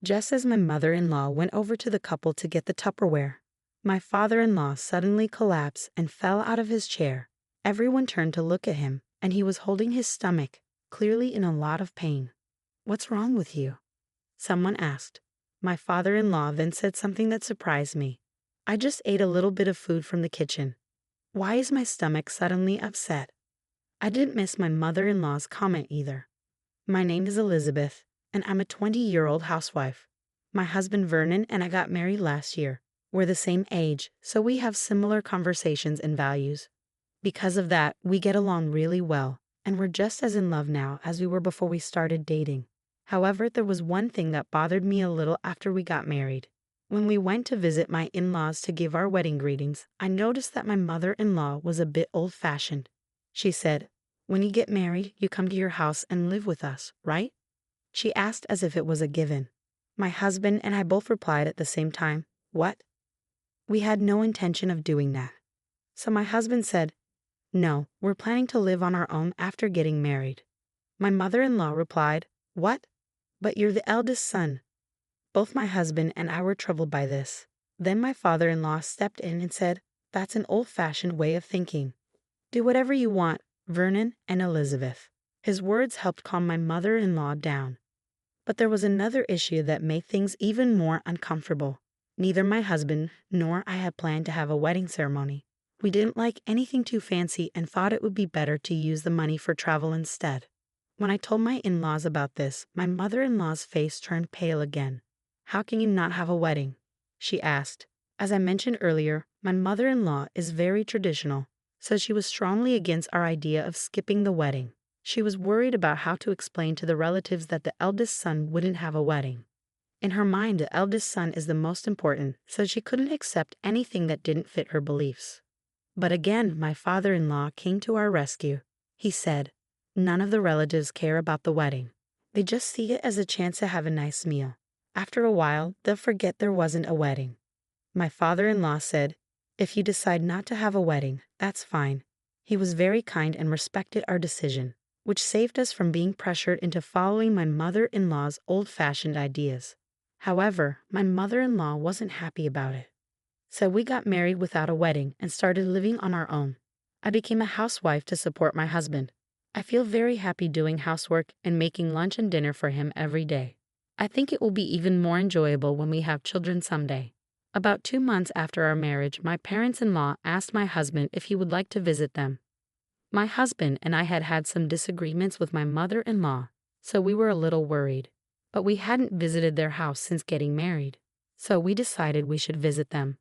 Just as my mother-in-law went over to the couple to get the Tupperware, my father-in-law suddenly collapsed and fell out of his chair. Everyone turned to look at him, and he was holding his stomach, clearly in a lot of pain. "What's wrong with you?" someone asked. My father-in-law then said something that surprised me. "I just ate a little bit of food from the kitchen. Why is my stomach suddenly upset?" I didn't miss my mother-in-law's comment either. "My name is Elizabeth, and I'm a 20-year-old housewife. My husband Vernon and I got married last year. We're the same age, so we have similar conversations and values. Because of that, we get along really well, and we're just as in love now as we were before we started dating. However, there was one thing that bothered me a little after we got married. When we went to visit my in-laws to give our wedding greetings, I noticed that my mother-in-law was a bit old-fashioned. She said, 'When you get married, you come to your house and live with us, right?' She asked as if it was a given. My husband and I both replied at the same time, 'What?' We had no intention of doing that. So my husband said, 'No, we're planning to live on our own after getting married.' My mother-in-law replied, 'What? But you're the eldest son.' Both my husband and I were troubled by this. Then my father-in-law stepped in and said, 'That's an old-fashioned way of thinking. Do whatever you want, Vernon and Elizabeth.' His words helped calm my mother-in-law down. But there was another issue that made things even more uncomfortable. Neither my husband nor I had planned to have a wedding ceremony. We didn't like anything too fancy and thought it would be better to use the money for travel instead. When I told my in-laws about this, my mother-in-law's face turned pale again. "How can you not have a wedding?" she asked. As I mentioned earlier, my mother-in-law is very traditional, so she was strongly against our idea of skipping the wedding. She was worried about how to explain to the relatives that the eldest son wouldn't have a wedding. In her mind, the eldest son is the most important, so she couldn't accept anything that didn't fit her beliefs. But again, my father-in-law came to our rescue. He said, "None of the relatives care about the wedding. They just see it as a chance to have a nice meal. After a while, they'll forget there wasn't a wedding." My father-in-law said, "If you decide not to have a wedding, that's fine." He was very kind and respected our decision, which saved us from being pressured into following my mother-in-law's old-fashioned ideas. However, my mother-in-law wasn't happy about it. So we got married without a wedding and started living on our own. I became a housewife to support my husband. I feel very happy doing housework and making lunch and dinner for him every day. I think it will be even more enjoyable when we have children someday. About 2 months after our marriage, my parents-in-law asked my husband if he would like to visit them. My husband and I had had some disagreements with my mother-in-law, so we were a little worried. But we hadn't visited their house since getting married, so we decided we should visit them.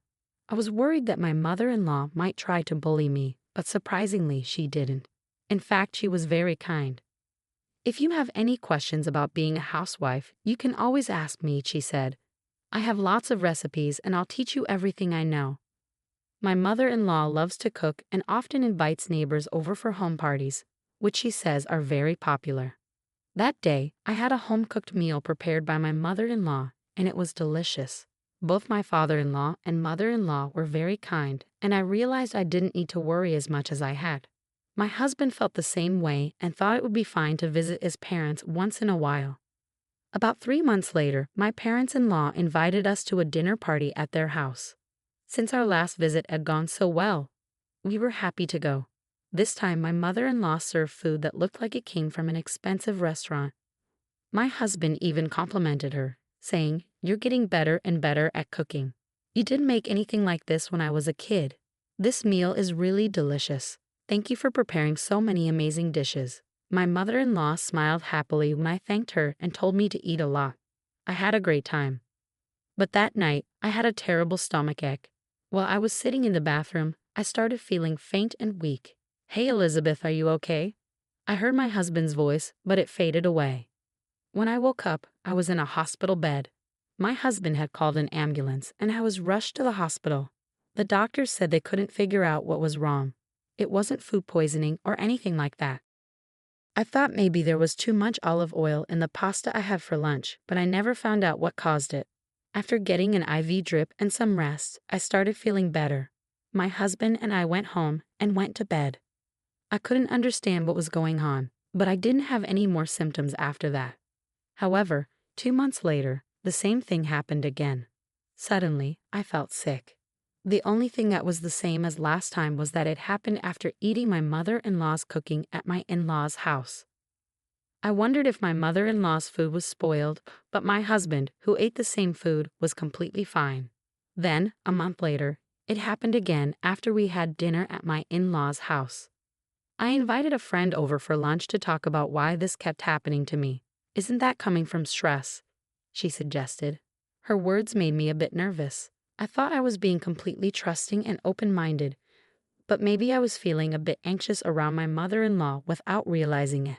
I was worried that my mother-in-law might try to bully me, but surprisingly, she didn't. In fact, she was very kind. "If you have any questions about being a housewife, you can always ask me," she said. "I have lots of recipes and I'll teach you everything I know." My mother-in-law loves to cook and often invites neighbors over for home parties, which she says are very popular. That day, I had a home-cooked meal prepared by my mother-in-law, and it was delicious. Both my father-in-law and mother-in-law were very kind, and I realized I didn't need to worry as much as I had. My husband felt the same way and thought it would be fine to visit his parents once in a while. About 3 months later, my parents-in-law invited us to a dinner party at their house. Since our last visit had gone so well, we were happy to go. This time, my mother-in-law served food that looked like it came from an expensive restaurant. My husband even complimented her, saying, "You're getting better and better at cooking. You didn't make anything like this when I was a kid. This meal is really delicious. Thank you for preparing so many amazing dishes." My mother-in-law smiled happily when I thanked her and told me to eat a lot. I had a great time. But that night, I had a terrible stomachache. While I was sitting in the bathroom, I started feeling faint and weak. "Hey Elizabeth, are you okay?" I heard my husband's voice, but it faded away. When I woke up, I was in a hospital bed. My husband had called an ambulance, and I was rushed to the hospital. The doctors said they couldn't figure out what was wrong. It wasn't food poisoning or anything like that. I thought maybe there was too much olive oil in the pasta I had for lunch, but I never found out what caused it. After getting an IV drip and some rest, I started feeling better. My husband and I went home and went to bed. I couldn't understand what was going on, but I didn't have any more symptoms after that. However, 2 months later, the same thing happened again. Suddenly, I felt sick. The only thing that was the same as last time was that it happened after eating my mother-in-law's cooking at my in-laws' house. I wondered if my mother-in-law's food was spoiled, but my husband, who ate the same food, was completely fine. Then, a month later, it happened again after we had dinner at my in-laws' house. I invited a friend over for lunch to talk about why this kept happening to me. "Isn't that coming from stress?" she suggested. Her words made me a bit nervous. I thought I was being completely trusting and open-minded, but maybe I was feeling a bit anxious around my mother-in-law without realizing it.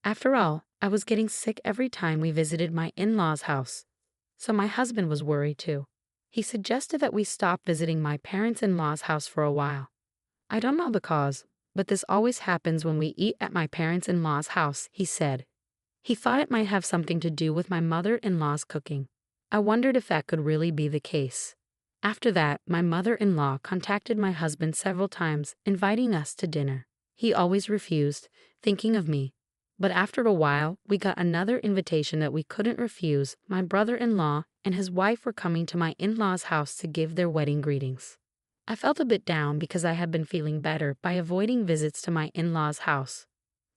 After all, I was getting sick every time we visited my in-laws' house, so my husband was worried too. He suggested that we stop visiting my parents-in-law's house for a while. "I don't know the cause, but this always happens when we eat at my parents-in-law's house," he said. He thought it might have something to do with my mother-in-law's cooking. I wondered if that could really be the case. After that, my mother-in-law contacted my husband several times, inviting us to dinner. He always refused, thinking of me. But after a while, we got another invitation that we couldn't refuse. My brother-in-law and his wife were coming to my in-laws' house to give their wedding greetings. I felt a bit down because I had been feeling better by avoiding visits to my in-laws' house.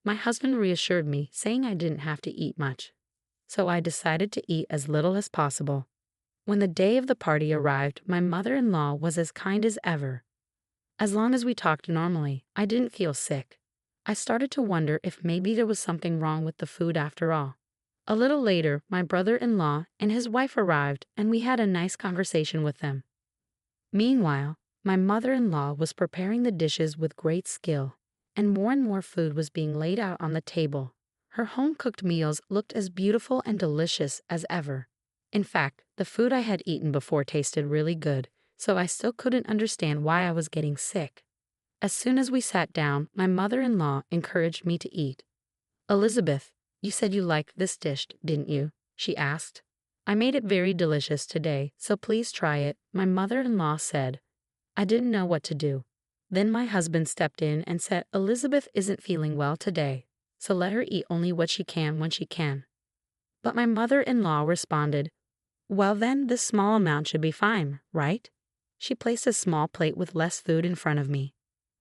My husband reassured me, saying I didn't have to eat much. So I decided to eat as little as possible. When the day of the party arrived, my mother-in-law was as kind as ever. As long as we talked normally, I didn't feel sick. I started to wonder if maybe there was something wrong with the food after all. A little later, my brother-in-law and his wife arrived, and we had a nice conversation with them. Meanwhile, my mother-in-law was preparing the dishes with great skill, and more food was being laid out on the table. Her home-cooked meals looked as beautiful and delicious as ever. In fact, the food I had eaten before tasted really good, so I still couldn't understand why I was getting sick. As soon as we sat down, my mother-in-law encouraged me to eat. "Elizabeth, you said you liked this dish, didn't you?" she asked. "I made it very delicious today, so please try it," my mother-in-law said. I didn't know what to do. Then my husband stepped in and said Elizabeth isn't feeling well today, so let her eat only what she can when she can. But my mother-in-law responded, "Well then, this small amount should be fine, right?" She placed a small plate with less food in front of me.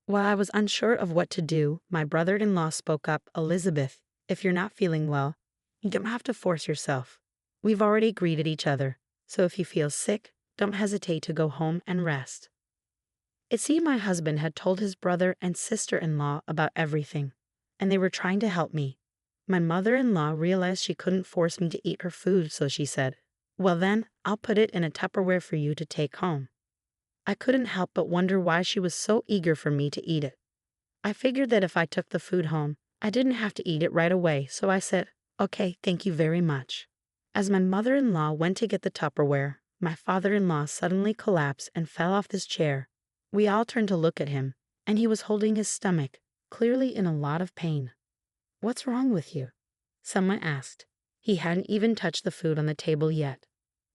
While I was unsure of what to do, my brother-in-law spoke up, "Elizabeth, if you're not feeling well, you don't have to force yourself. We've already greeted each other, so if you feel sick, don't hesitate to go home and rest." It seemed my husband had told his brother and sister-in-law about everything, and they were trying to help me. My mother-in-law realized she couldn't force me to eat her food, so she said, "Well then, I'll put it in a Tupperware for you to take home." I couldn't help but wonder why she was so eager for me to eat it. I figured that if I took the food home, I didn't have to eat it right away, so I said, "Okay, thank you very much." As my mother-in-law went to get the Tupperware, my father-in-law suddenly collapsed and fell off his chair. We all turned to look at him, and he was holding his stomach, clearly in a lot of pain. "What's wrong with you?" someone asked. He hadn't even touched the food on the table yet.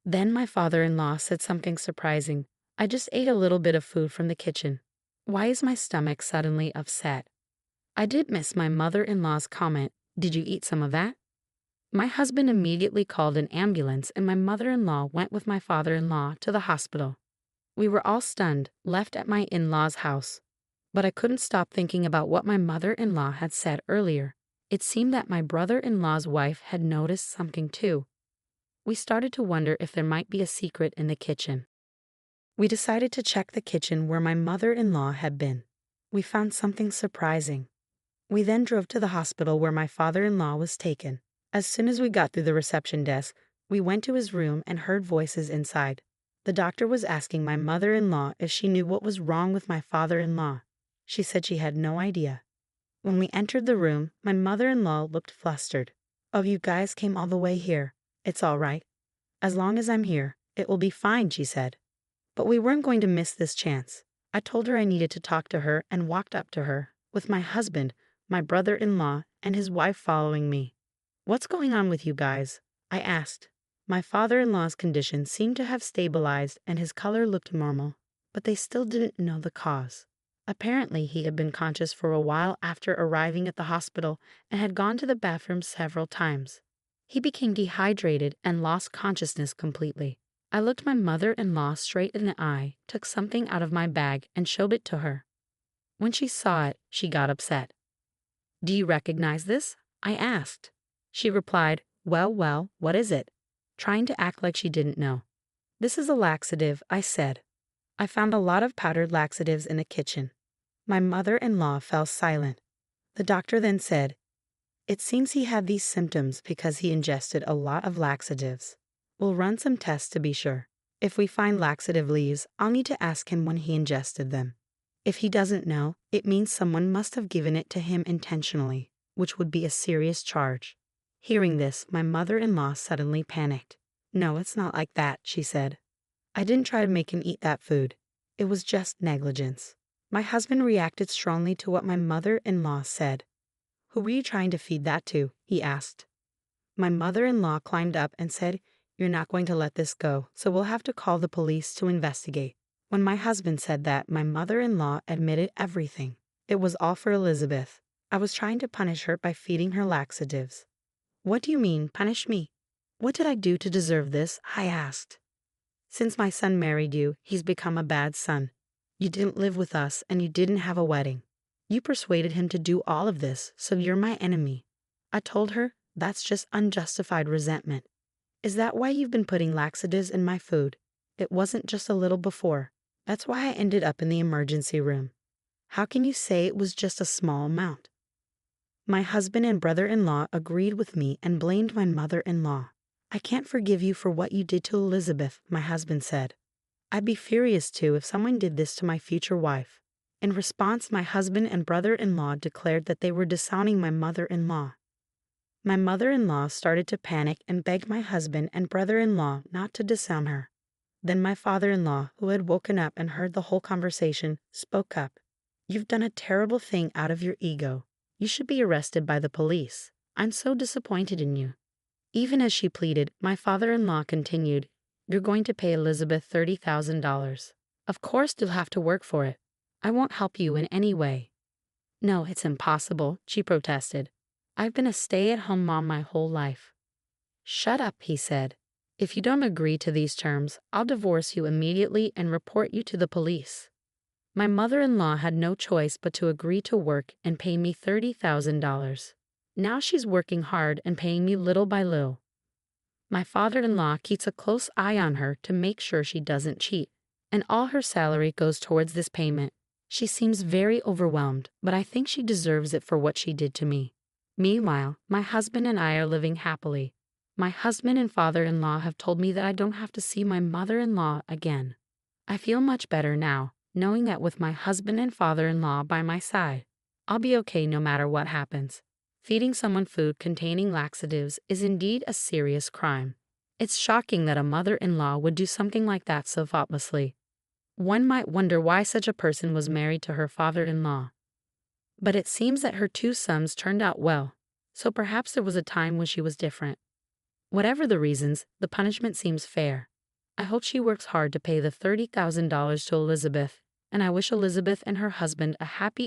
Then my father-in-law said something surprising. "I just ate a little bit of food from the kitchen. Why is my stomach suddenly upset?" I did miss my mother-in-law's comment, "Did you eat some of that?" My husband immediately called an ambulance, and my mother-in-law went with my father-in-law to the hospital. We were all stunned, left at my in-laws' house. But I couldn't stop thinking about what my mother-in-law had said earlier. It seemed that my brother-in-law's wife had noticed something too. We started to wonder if there might be a secret in the kitchen. We decided to check the kitchen where my mother-in-law had been. We found something surprising. We then drove to the hospital where my father-in-law was taken. As soon as we got through the reception desk, we went to his room and heard voices inside. The doctor was asking my mother-in-law if she knew what was wrong with my father-in-law. She said she had no idea. When we entered the room, my mother-in-law looked flustered. "Oh, you guys came all the way here. It's all right. As long as I'm here, it will be fine," she said. But we weren't going to miss this chance. I told her I needed to talk to her and walked up to her, with my husband, my brother-in-law, and his wife following me. "What's going on with you guys?" I asked. My father-in-law's condition seemed to have stabilized and his color looked normal, but they still didn't know the cause. Apparently, he had been conscious for a while after arriving at the hospital and had gone to the bathroom several times. He became dehydrated and lost consciousness completely. I looked my mother-in-law straight in the eye, took something out of my bag, and showed it to her. When she saw it, she got upset. "Do you recognize this?" I asked. She replied, well, what is it?" trying to act like she didn't know. "This is a laxative," I said. I found a lot of powdered laxatives in the kitchen. My mother-in-law fell silent. The doctor then said, "It seems he had these symptoms because he ingested a lot of laxatives. We'll run some tests to be sure. If we find laxative leaves, I'll need to ask him when he ingested them. If he doesn't know, it means someone must have given it to him intentionally, which would be a serious charge." Hearing this, my mother-in-law suddenly panicked. "No, it's not like that," she said. "I didn't try to make him eat that food. It was just negligence." My husband reacted strongly to what my mother-in-law said. "Who were you trying to feed that to?" he asked. My mother-in-law climbed up and said, "You're not going to let this go, so we'll have to call the police to investigate." When my husband said that, my mother-in-law admitted everything. It was all for Elizabeth. I was trying to punish her by feeding her laxatives. "What do you mean, punish me? What did I do to deserve this?" I asked. "Since my son married you, he's become a bad son. You didn't live with us and you didn't have a wedding. You persuaded him to do all of this, so you're my enemy." I told her, "That's just unjustified resentment." "Is that why you've been putting laxatives in my food? It wasn't just a little before. That's why I ended up in the emergency room. How can you say it was just a small amount?" My husband and brother-in-law agreed with me and blamed my mother-in-law. "I can't forgive you for what you did to Elizabeth," my husband said. "I'd be furious too if someone did this to my future wife." In response, my husband and brother-in-law declared that they were disowning my mother-in-law. My mother-in-law started to panic and begged my husband and brother-in-law not to disown her. Then my father-in-law, who had woken up and heard the whole conversation, spoke up. "You've done a terrible thing out of your ego. You should be arrested by the police. I'm so disappointed in you." Even as she pleaded, my father-in-law continued, "You're going to pay Elizabeth $30,000. Of course you'll have to work for it. I won't help you in any way." "No, it's impossible," she protested. "I've been a stay-at-home mom my whole life." "Shut up," he said. "If you don't agree to these terms, I'll divorce you immediately and report you to the police." My mother-in-law had no choice but to agree to work and pay me $30,000. Now she's working hard and paying me little by little. My father-in-law keeps a close eye on her to make sure she doesn't cheat, and all her salary goes towards this payment. She seems very overwhelmed, but I think she deserves it for what she did to me. Meanwhile, my husband and I are living happily. My husband and father-in-law have told me that I don't have to see my mother-in-law again. I feel much better now, knowing that with my husband and father-in-law by my side, I'll be okay no matter what happens. Feeding someone food containing laxatives is indeed a serious crime. It's shocking that a mother-in-law would do something like that so thoughtlessly. One might wonder why such a person was married to her father-in-law. But it seems that her two sons turned out well, so perhaps there was a time when she was different. Whatever the reasons, the punishment seems fair. I hope she works hard to pay the $30,000 to Elizabeth, and I wish Elizabeth and her husband a happy